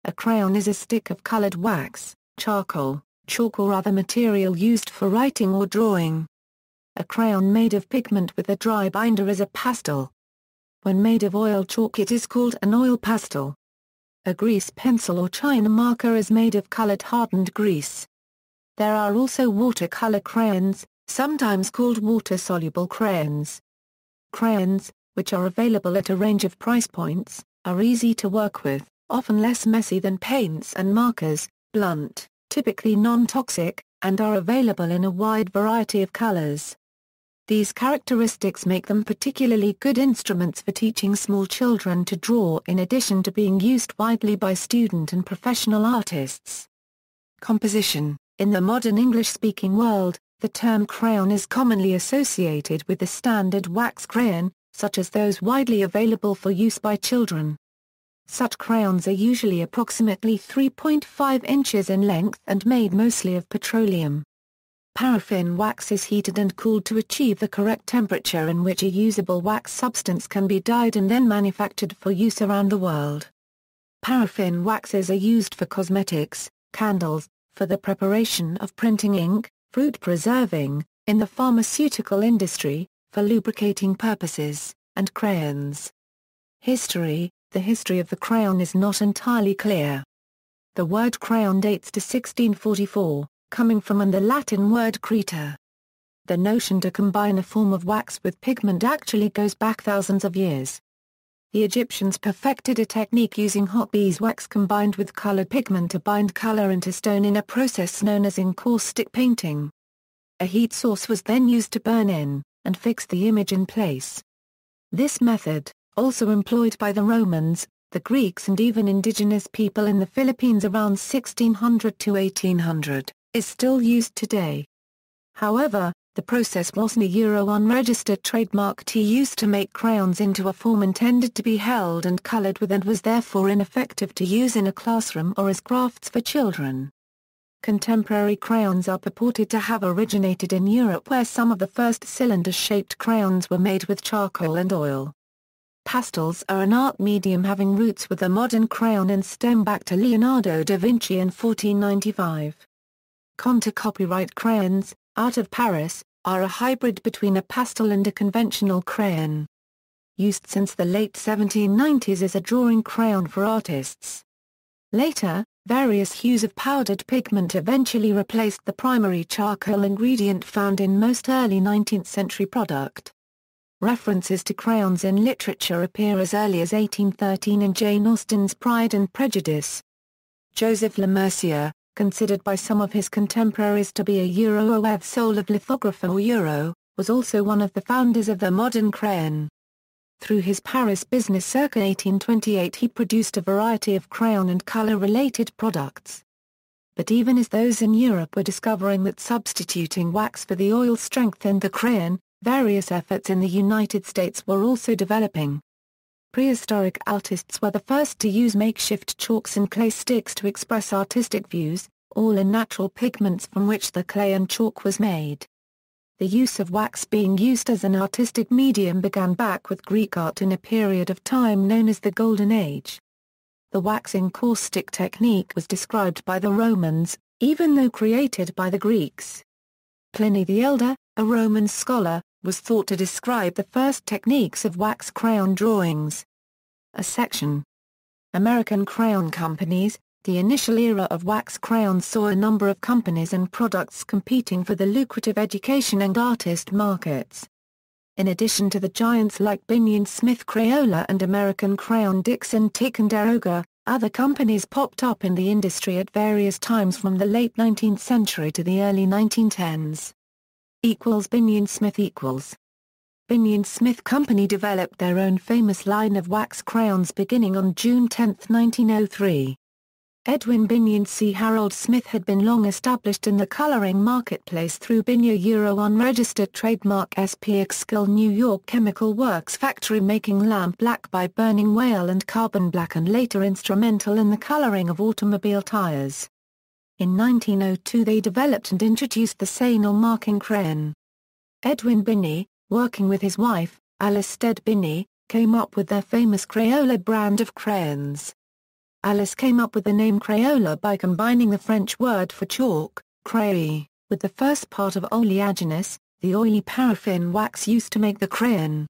A crayon is a stick of colored wax, charcoal, chalk or other material used for writing or drawing. A crayon made of pigment with a dry binder is a pastel. When made of oil chalk it is called an oil pastel. A grease pencil or China marker is made of colored hardened grease. There are also watercolor crayons, sometimes called water-soluble crayons. Crayons, which are available at a range of price points, are easy to work with, often less messy than paints and markers, blunt, typically non-toxic, and are available in a wide variety of colors. These characteristics make them particularly good instruments for teaching small children to draw in addition to being used widely by student and professional artists. Composition. In the modern English-speaking world, the term crayon is commonly associated with the standard wax crayon, such as those widely available for use by children. Such crayons are usually approximately 3.5 inches in length and made mostly of petroleum. Paraffin wax is heated and cooled to achieve the correct temperature in which a usable wax substance can be dyed and then manufactured for use around the world. Paraffin waxes are used for cosmetics, candles, for the preparation of printing ink, fruit preserving, in the pharmaceutical industry, for lubricating purposes, and crayons. History. The history of the crayon is not entirely clear. The word crayon dates to 1644. Coming from the Latin word creta. The notion to combine a form of wax with pigment actually goes back thousands of years. The Egyptians perfected a technique using hot beeswax combined with colored pigment to bind color into stone in a process known as encaustic painting. A heat source was then used to burn in, and fix the image in place. This method, also employed by the Romans, the Greeks and even indigenous people in the Philippines around 1600 to 1800, is still used today. However, the process was an unregistered trademark used to make crayons into a form intended to be held and colored with and was therefore ineffective to use in a classroom or as crafts for children. Contemporary crayons are purported to have originated in Europe where some of the first cylinder-shaped crayons were made with charcoal and oil. Pastels are an art medium having roots with the modern crayon and stem back to Leonardo da Vinci in 1495. Conte copyright crayons, out of Paris, are a hybrid between a pastel and a conventional crayon. Used since the late 1790s as a drawing crayon for artists. Later, various hues of powdered pigment eventually replaced the primary charcoal ingredient found in most early 19th century product. References to crayons in literature appear as early as 1813 in Jane Austen's Pride and Prejudice. Joseph Le Mercier, considered by some of his contemporaries to be a Oeuvre soul of lithography or Euro, was also one of the founders of the modern crayon. Through his Paris business circa 1828 he produced a variety of crayon and color-related products. But even as those in Europe were discovering that substituting wax for the oil strengthened the crayon, various efforts in the United States were also developing. Prehistoric artists were the first to use makeshift chalks and clay sticks to express artistic views, all in natural pigments from which the clay and chalk was made. The use of wax being used as an artistic medium began back with Greek art in a period of time known as the Golden Age. The wax encaustic technique was described by the Romans, even though created by the Greeks. Pliny the Elder, a Roman scholar, was thought to describe the first techniques of wax crayon drawings. A section. American crayon companies. The initial era of wax crayons saw a number of companies and products competing for the lucrative education and artist markets. In addition to the giants like Binney Smith Crayola and American Crayon Dixon Ticonderoga, other companies popped up in the industry at various times from the late 19th century to the early 1910s. Binney Smith Binney Smith Company developed their own famous line of wax crayons beginning on June 10, 1903. Edwin Binney and C. Harold Smith had been long established in the coloring marketplace through Binney unregistered trademark SP Exkill New York Chemical Works factory making lamp black by burning whale and carbon black and later instrumental in the coloring of automobile tires. In 1902 they developed and introduced the Sainal marking crayon. Edwin Binney, working with his wife, Alice Stead Binney, came up with their famous Crayola brand of crayons. Alice came up with the name Crayola by combining the French word for chalk, crayon, with the first part of oleaginous, the oily paraffin wax used to make the crayon.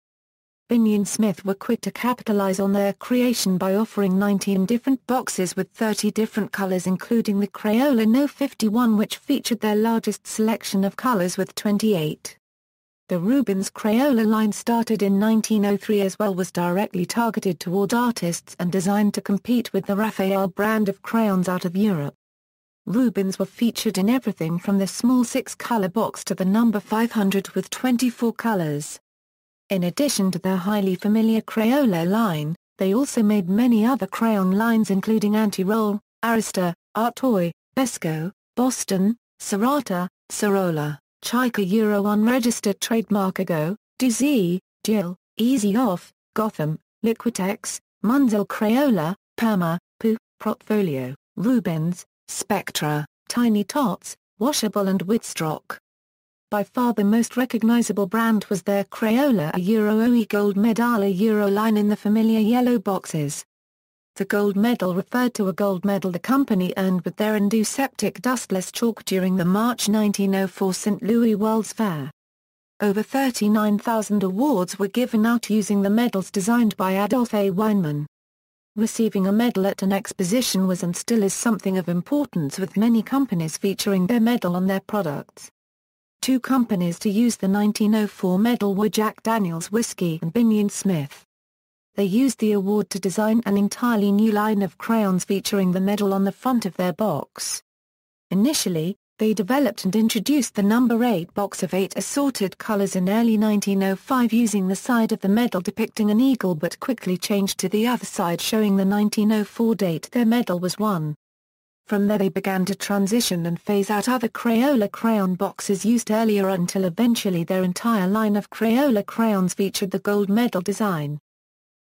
Binney Smith were quick to capitalize on their creation by offering 19 different boxes with 30 different colors, including the Crayola No. 51, which featured their largest selection of colors with 28. The Rubens Crayola line started in 1903 as well, was directly targeted toward artists and designed to compete with the Raphael brand of crayons out of Europe. Rubens were featured in everything from the small 6-color box to the number 500 with 24 colors. In addition to their highly familiar Crayola line, they also made many other crayon lines including Anti-Roll, Arista, Art Toy, Besco, Boston, Serrata, Sarola, Chika Euro unregistered trademark Ago, Dizzy, Jill, Easy Off, Gotham, Liquitex, Munzel Crayola, Perma, Pooh, Portfolio, Rubens, Spectra, Tiny Tots, Washable and Whitstrock. By far the most recognizable brand was their Crayola Euro OE Gold Medal Euro line in the familiar yellow boxes. The gold medal referred to a gold medal the company earned with their antiseptic dustless chalk during the March 1904 St. Louis World's Fair. Over 39,000 awards were given out using the medals designed by Adolph A. Weinman. Receiving a medal at an exposition was and still is something of importance, with many companies featuring their medal on their products. Two companies to use the 1904 medal were Jack Daniel's Whiskey and Binney Smith. They used the award to design an entirely new line of crayons featuring the medal on the front of their box. Initially, they developed and introduced the number 8 box of 8 assorted colors in early 1905 using the side of the medal depicting an eagle, but quickly changed to the other side showing the 1904 date their medal was won. From there they began to transition and phase out other Crayola crayon boxes used earlier until eventually their entire line of Crayola crayons featured the gold medal design.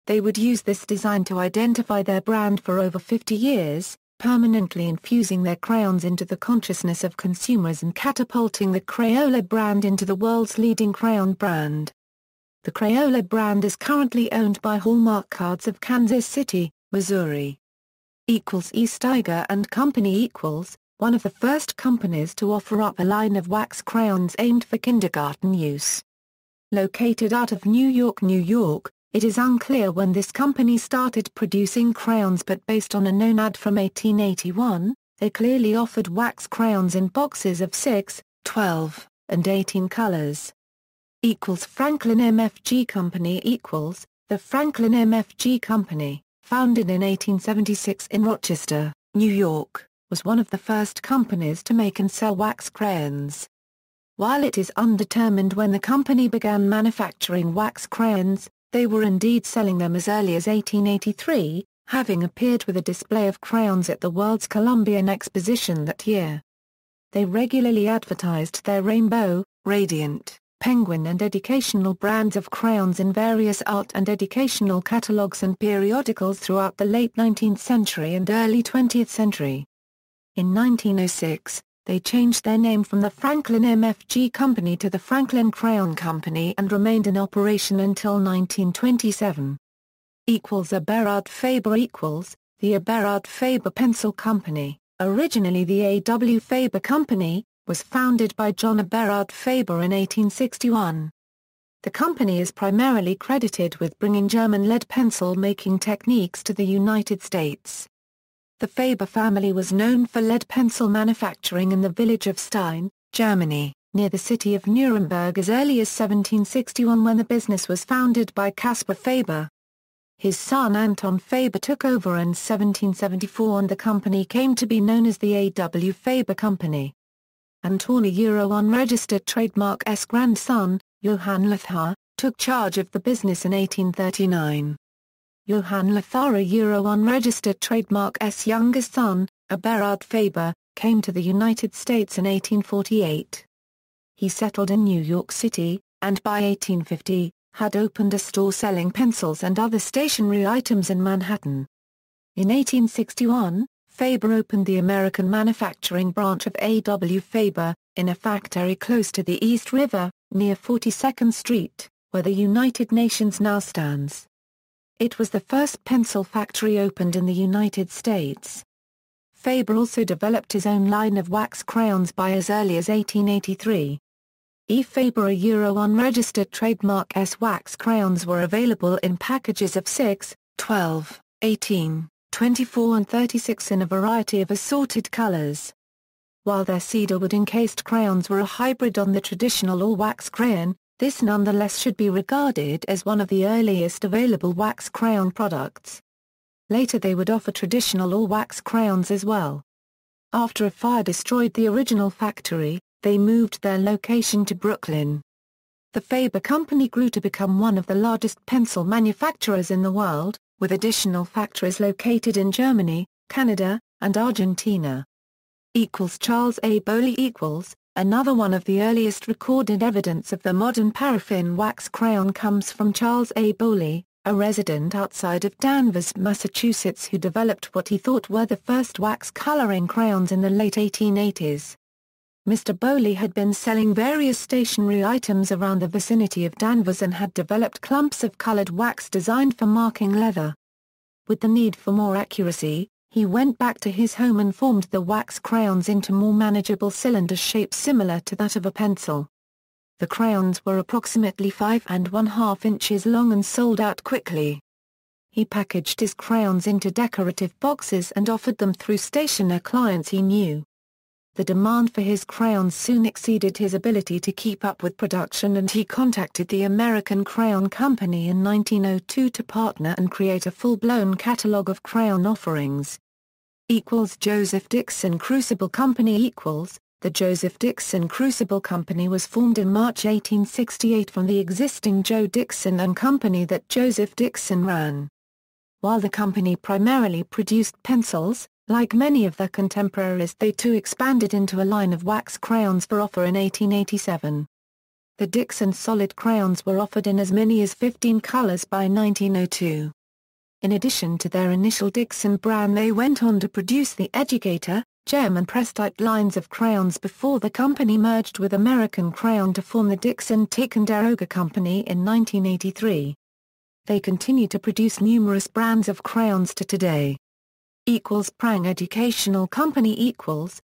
They would use this design to identify their brand for over 50 years, permanently infusing their crayons into the consciousness of consumers and catapulting the Crayola brand into the world's leading crayon brand. The Crayola brand is currently owned by Hallmark Cards of Kansas City, Missouri. E. Steiger and Company one of the first companies to offer up a line of wax crayons aimed for kindergarten use. Located out of New York, it is unclear when this company started producing crayons, but based on a known ad from 1881, they clearly offered wax crayons in boxes of 6, 12, and 18 colors. Franklin MFG Company The Franklin MFG Company, founded in 1876 in Rochester, New York, was one of the first companies to make and sell wax crayons. While it is undetermined when the company began manufacturing wax crayons, they were indeed selling them as early as 1883, having appeared with a display of crayons at the World's Columbian Exposition that year. They regularly advertised their Rainbow, Radiant, Penguin and educational brands of crayons in various art and educational catalogs and periodicals throughout the late 19th century and early 20th century. In 1906, they changed their name from the Franklin MFG Company to the Franklin Crayon Company and remained in operation until 1927. Eberhard Faber The Eberhard Faber Pencil Company, originally the A.W. Faber Company, was founded by John Eberhard Faber in 1861. The company is primarily credited with bringing German lead pencil-making techniques to the United States. The Faber family was known for lead pencil manufacturing in the village of Stein, Germany, near the city of Nuremberg as early as 1761 when the business was founded by Caspar Faber. His son Anton Faber took over in 1774 and the company came to be known as the A.W. Faber Company. Anton unregistered trademark S. grandson, Johann Lothar, took charge of the business in 1839. Johann Lothar unregistered trademark S. youngest son, Eberhard Faber, came to the United States in 1848. He settled in New York City, and by 1850, had opened a store selling pencils and other stationery items in Manhattan. In 1861, Faber opened the American manufacturing branch of A.W. Faber, in a factory close to the East River, near 42nd Street, where the United Nations now stands. It was the first pencil factory opened in the United States. Faber also developed his own line of wax crayons by as early as 1883. E. Faber unregistered trademark S wax crayons were available in packages of 6, 12, 18, 24 and 36 in a variety of assorted colors. While their cedarwood encased crayons were a hybrid on the traditional all-wax crayon, this nonetheless should be regarded as one of the earliest available wax crayon products. Later they would offer traditional all-wax crayons as well. After a fire destroyed the original factory, they moved their location to Brooklyn. The Faber Company grew to become one of the largest pencil manufacturers in the world, with additional factories located in Germany, Canada, and Argentina. Charles A. Bowley Another one of the earliest recorded evidence of the modern paraffin wax crayon comes from Charles A. Bowley, a resident outside of Danvers, Massachusetts who developed what he thought were the first wax coloring crayons in the late 1880s. Mr. Bowley had been selling various stationery items around the vicinity of Danvers and had developed clumps of colored wax designed for marking leather. With the need for more accuracy, he went back to his home and formed the wax crayons into more manageable cylinder shapes similar to that of a pencil. The crayons were approximately 5½ inches long and sold out quickly. He packaged his crayons into decorative boxes and offered them through stationer clients he knew. The demand for his crayons soon exceeded his ability to keep up with production and he contacted the American Crayon Company in 1902 to partner and create a full-blown catalog of crayon offerings. Joseph Dixon Crucible Company The Joseph Dixon Crucible Company was formed in March 1868 from the existing Joe Dixon and Company that Joseph Dixon ran. While the company primarily produced pencils, like many of their contemporaries, they too expanded into a line of wax crayons for offer in 1887. The Dixon solid crayons were offered in as many as 15 colors by 1902. In addition to their initial Dixon brand, they went on to produce the Educator, Gem and Prestite lines of crayons before the company merged with American Crayon to form the Dixon Ticonderoga Company in 1983. They continue to produce numerous brands of crayons to today. Prang Educational Company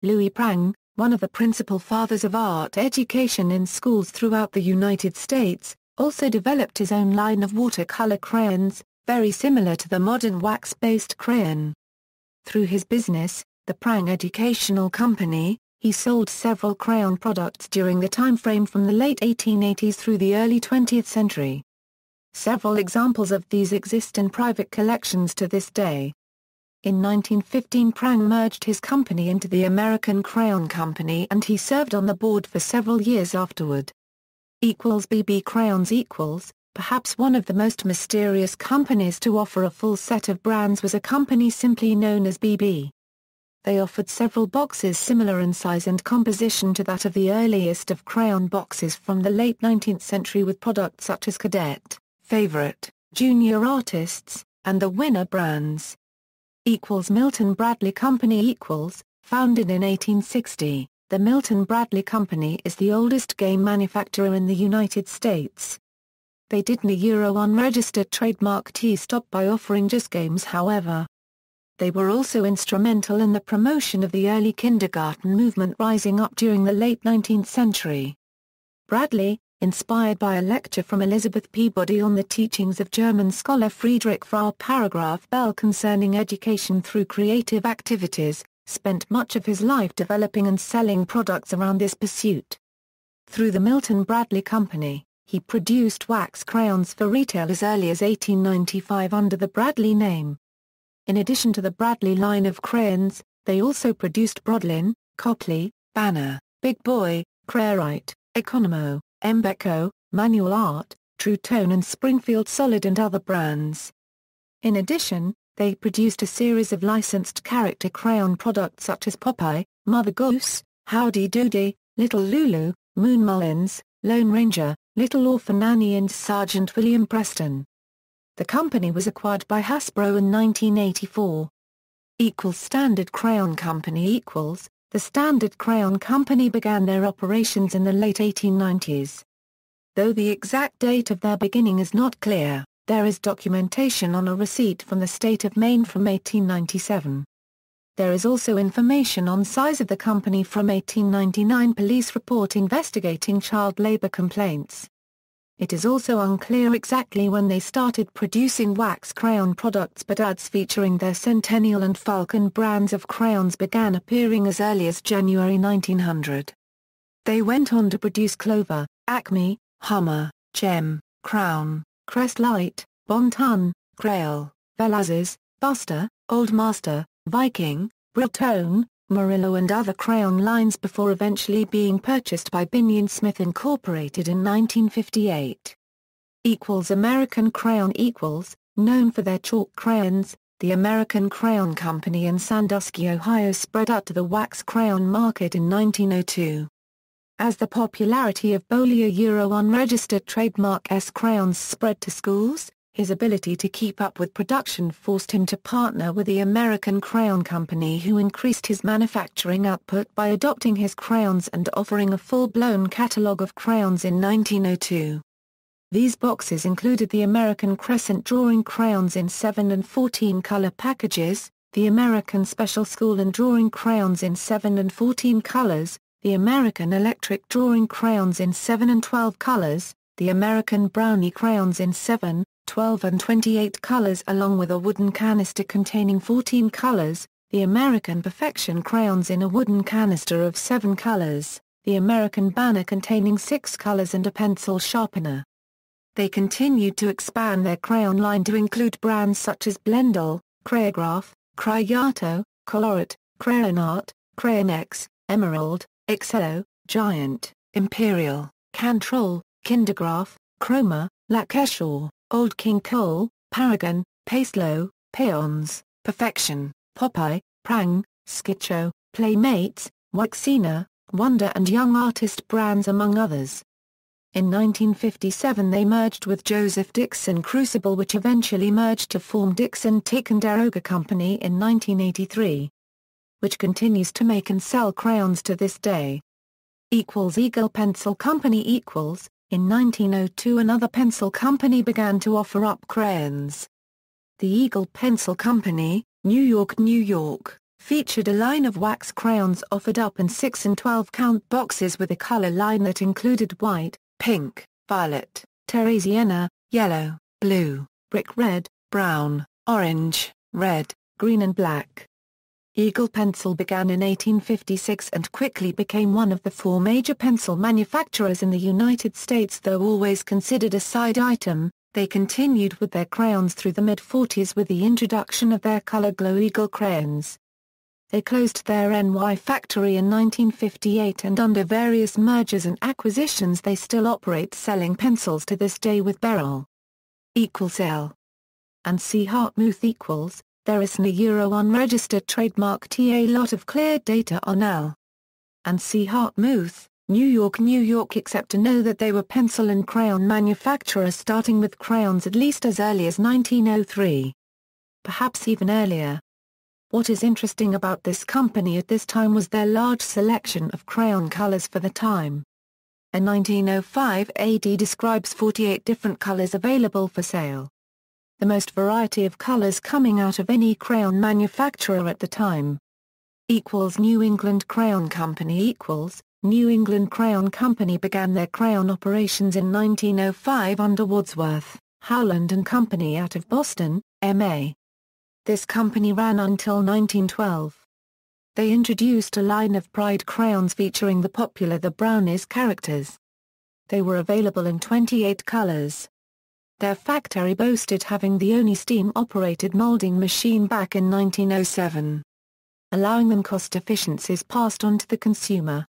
Louis Prang, one of the principal fathers of art education in schools throughout the United States, also developed his own line of watercolor crayons, very similar to the modern wax-based crayon. Through his business, the Prang Educational Company, he sold several crayon products during the time frame from the late 1880s through the early 20th century. Several examples of these exist in private collections to this day. In 1915 Prang merged his company into the American Crayon Company and he served on the board for several years afterward. BB Crayons Perhaps one of the most mysterious companies to offer a full set of brands was a company simply known as BB. They offered several boxes similar in size and composition to that of the earliest of crayon boxes from the late 19th century with products such as Cadet, Favorite, Junior Artists, and the Winner brands. Milton Bradley Company Founded in 1860, the Milton Bradley Company is the oldest game manufacturer in the United States. They did an unregistered trademark T-stop by offering just games however. They were also instrumental in the promotion of the early kindergarten movement rising up during the late 19th century. Bradley, inspired by a lecture from Elizabeth Peabody on the teachings of German scholar Friedrich Frau Paragraph Bell concerning education through creative activities, spent much of his life developing and selling products around this pursuit. Through the Milton Bradley Company, he produced wax crayons for retail as early as 1895 under the Bradley name. In addition to the Bradley line of crayons, they also produced Brodlin, Copley, Banner, Big Boy, Crayorite, Economo, Embeco, Manual Art, True Tone and Springfield Solid and other brands. In addition, they produced a series of licensed character crayon products such as Popeye, Mother Goose, Howdy Doody, Little Lulu, Moon Mullins, Lone Ranger, Little Orphan Annie and Sergeant William Preston. The company was acquired by Hasbro in 1984. Standard Crayon Company The Standard Crayon Company began their operations in the late 1890s. Though the exact date of their beginning is not clear, There is documentation on a receipt from the state of Maine from 1897. There is also information on size of the company from 1899 police report investigating child labor complaints. It is also unclear exactly when they started producing wax crayon products, but ads featuring their Centennial and Falcon brands of crayons began appearing as early as January 1900. They went on to produce Clover, Acme, Hummer, Gem, Crown, Crest Light, Bon Ton, Crayon, Velazquez, Buster, Old Master, Viking, Briltone, Murillo and other crayon lines before eventually being purchased by Binney Smith Incorporated in 1958. American Crayon known for their chalk crayons, the American Crayon Company in Sandusky, Ohio spread out to the wax crayon market in 1902. As the popularity of Bollier unregistered trademark S crayons spread to schools, his ability to keep up with production forced him to partner with the American Crayon Company, who increased his manufacturing output by adopting his crayons and offering a full-blown catalog of crayons in 1902. These boxes included the American Crescent drawing crayons in 7 and 14 color packages, the American Special School and drawing crayons in 7 and 14 colors, the American Electric drawing crayons in 7 and 12 colors, the American Brownie crayons in 7, 12 and 28 colors along with a wooden canister containing 14 colors, the American Perfection crayons in a wooden canister of 7 colors, the American Banner containing 6 colors and a pencil sharpener. They continued to expand their crayon line to include brands such as Blendel, Crayograph, Crayato, Colorit, Crayonart, Crayonex, Emerald, Excello, Giant, Imperial, Cantrol, Kindergraph, Chroma, Lancashire, Old King Cole, Paragon, Pastelo, Peons, Perfection, Popeye, Prang, Skitcho, Playmates, Waxina, Wonder and Young Artist brands among others. In 1957 they merged with Joseph Dixon Crucible, which eventually merged to form Dixon Ticonderoga Company in 1983. Which continues to make and sell crayons to this day. Eagle Pencil Company In 1902 another pencil company began to offer up crayons. The Eagle Pencil Company, New York, featured a line of wax crayons offered up in 6 and 12 count boxes with a color line that included white, pink, violet, terry sienna, yellow, blue, brick red, brown, orange, red, green and black. Eagle Pencil began in 1856 and quickly became one of the 4 major pencil manufacturers in the United States. Though always considered a side item, they continued with their crayons through the mid-40s with the introduction of their Color Glow Eagle crayons. They closed their NY factory in 1958 and under various mergers and acquisitions they still operate selling pencils to this day with Beryl. L. And C. Hartmouth There is an unregistered trademark a lot of clear data on L. and C. Hartmouth, New York except to know that they were pencil and crayon manufacturers starting with crayons at least as early as 1903. Perhaps even earlier. What is interesting about this company at this time was their large selection of crayon colors for the time. A 1905 AD describes 48 different colors available for sale. The most variety of colors coming out of any crayon manufacturer at the time. New England Crayon Company New England Crayon Company began their crayon operations in 1905 under Wadsworth, Howland and Company out of Boston, MA. This company ran until 1912. They introduced a line of Pride crayons featuring the popular The Brownies characters. They were available in 28 colors. Their factory boasted having the only steam-operated molding machine back in 1907, allowing them cost efficiencies passed on to the consumer.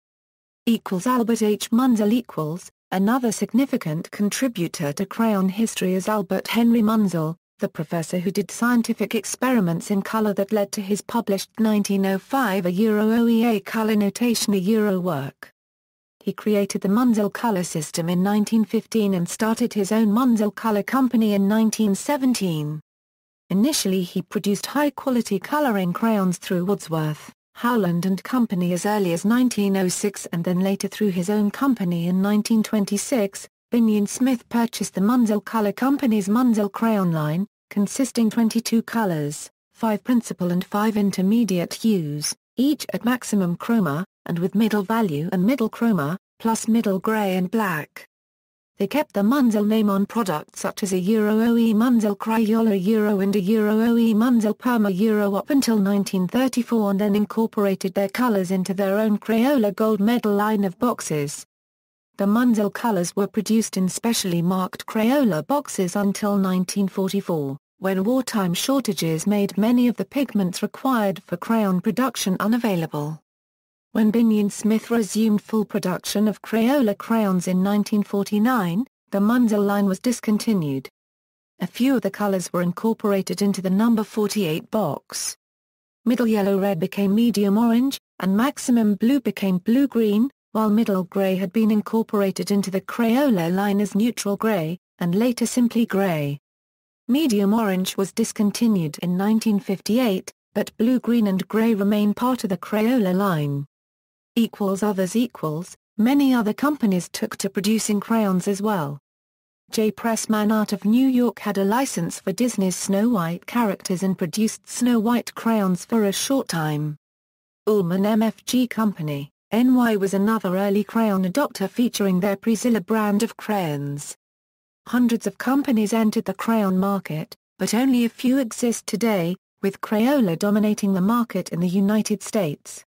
Albert H. Munsell Another significant contributor to crayon history is Albert Henry Munsell, the professor who did scientific experiments in color that led to his published 1905 OEA color notation work. He created the Munsell color system in 1915 and started his own Munsell Color Company in 1917. Initially he produced high-quality coloring crayons through Wadsworth, Howland and Company as early as 1906 and then later through his own company in 1926, Binney Smith purchased the Munsell Color Company's Munsell Crayon line, consisting 22 colors, 5 principal and 5 intermediate hues, each at maximum chroma, and with middle value and middle chroma, plus middle gray and black. They kept the Munsell name on products such as a Euro-OE Munsell Crayola Euro and a Euro-OE Munsell Perma Euro up until 1934 and then incorporated their colors into their own Crayola Gold Medal line of boxes. The Munsell colors were produced in specially marked Crayola boxes until 1944, when wartime shortages made many of the pigments required for crayon production unavailable. When Binney Smith resumed full production of Crayola crayons in 1949, the Munsell line was discontinued. A few of the colors were incorporated into the number 48 box. Middle yellow-red became medium orange, and maximum blue became blue-green, while middle gray had been incorporated into the Crayola line as neutral gray, and later simply gray. Medium orange was discontinued in 1958, but blue-green and gray remain part of the Crayola line. Many other companies took to producing crayons as well. J. Pressman out of New York had a license for Disney's Snow White characters and produced Snow White crayons for a short time. Ullman MFG Company, NY was another early crayon adopter featuring their Priscilla brand of crayons. Hundreds of companies entered the crayon market, but only a few exist today, with Crayola dominating the market in the United States.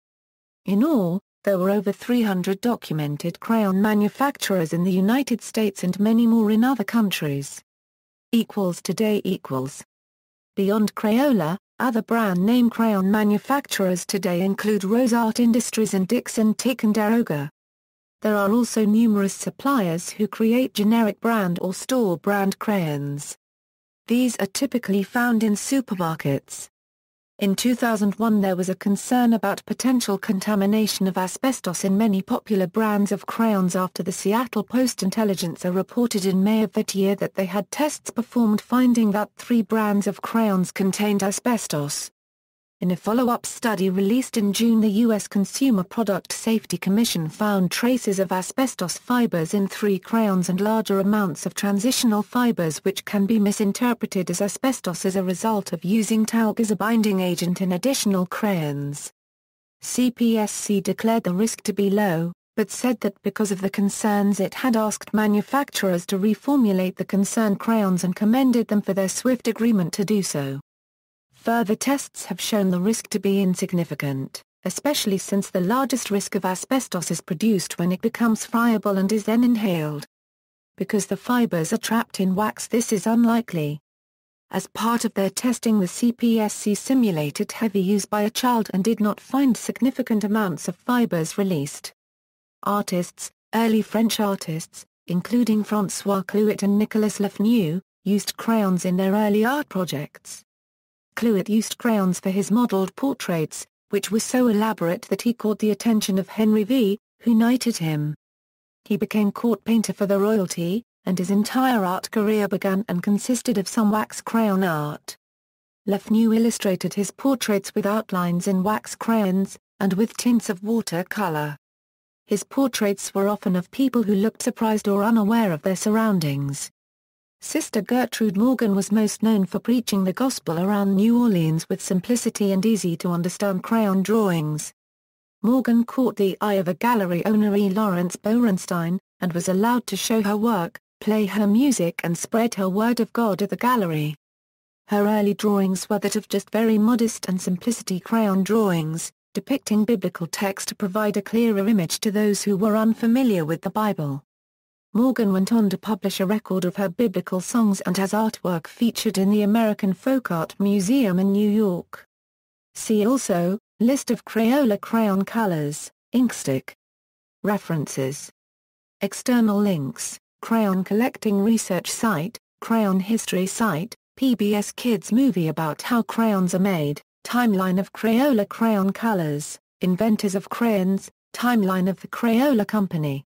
In all, there were over 300 documented crayon manufacturers in the United States and many more in other countries. Today. Beyond Crayola, other brand-name crayon manufacturers today include Rose Art Industries and Dixon Ticonderoga. There are also numerous suppliers who create generic brand or store brand crayons. These are typically found in supermarkets. In 2001 there was a concern about potential contamination of asbestos in many popular brands of crayons after the Seattle Post-Intelligencer reported in May of that year that they had tests performed finding that 3 brands of crayons contained asbestos. In a follow-up study released in June, the U.S. Consumer Product Safety Commission found traces of asbestos fibers in 3 crayons and larger amounts of transitional fibers which can be misinterpreted as asbestos as a result of using talc as a binding agent in additional crayons. CPSC declared the risk to be low, but said that because of the concerns it had asked manufacturers to reformulate the concerned crayons and commended them for their swift agreement to do so. Further tests have shown the risk to be insignificant, especially since the largest risk of asbestos is produced when it becomes friable and is then inhaled. Because the fibers are trapped in wax, this is unlikely. As part of their testing, the CPSC simulated heavy use by a child and did not find significant amounts of fibers released. Early French artists, including François Clouet and Nicolas Lefnu, used crayons in their early art projects. Clouet used crayons for his modeled portraits, which were so elaborate that he caught the attention of Henry V, who knighted him. He became court painter for the royalty, and his entire art career began and consisted of some wax crayon art. Lefnu illustrated his portraits with outlines in wax crayons, and with tints of watercolor. His portraits were often of people who looked surprised or unaware of their surroundings. Sister Gertrude Morgan was most known for preaching the gospel around New Orleans with simplicity and easy-to-understand crayon drawings. Morgan caught the eye of a gallery owner E. Lawrence Borenstein, and was allowed to show her work, play her music and spread her word of God at the gallery. Her early drawings were that of just very modest and simplicity crayon drawings, depicting biblical text to provide a clearer image to those who were unfamiliar with the Bible. Morgan went on to publish a record of her biblical songs and has artwork featured in the American Folk Art Museum in New York. See also, List of Crayola crayon colors, inkstick. References. External links, Crayon Collecting Research Site, Crayon History Site, PBS Kids movie about how crayons are made, Timeline of Crayola crayon colors, Inventors of crayons, Timeline of the Crayola Company.